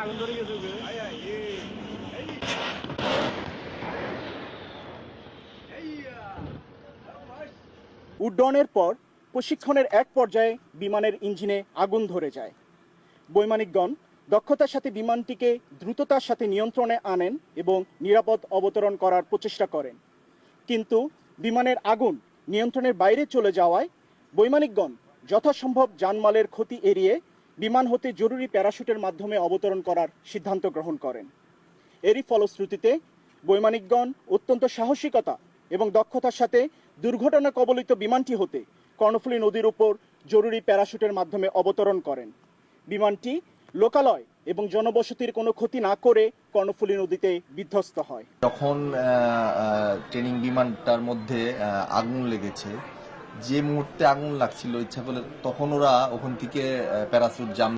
আগুন ধরে গেছে। উড্ডয়নের পর প্রশিক্ষণের এক পর্যায়ে বিমানের ইঞ্জিনে আগুন ধরে যায়। বৈমানিকগণ দক্ষতার সাথে বিমানটিকে দ্রুততার সাথে নিয়ন্ত্রণে আনেন এবং নিরাপদ অবতরণ করার প্রচেষ্টা করেন। কিন্তু বিমানের আগুন নিয়ন্ত্রণের বাইরে চলে যাওয়ায় বৈমানিকগণ যথাসম্ভব জানমালের ক্ষতি এড়িয়ে বিমান হতে জরুরি প্যারাশুটের মাধ্যমে অবতরণ করার সিদ্ধান্ত গ্রহণ করেন। এরই ফলশ্রুতিতে বৈমানিকগণ অত্যন্ত সাহসিকতা এবং দক্ষতার সাথে দুর্ঘটনা কবলিত বিমানটি হতে কর্ণফুলী নদীর উপর জরুরি প্যারাশুটের মাধ্যমে অবতরণ করেন। বিমানটি লোকালয় এবং জনবসতির কোনো ক্ষতি না করে কর্ণফুলী নদীতে বিধ্বস্ত হয়। যখন ট্রেনিং বিমানটার মধ্যে আগুন লেগেছে, যে মুহূর্তে আগুন লাগছিল ইচ্ছা করলে তখন ওরা ওখান থেকে প্যারাসুট জাম্প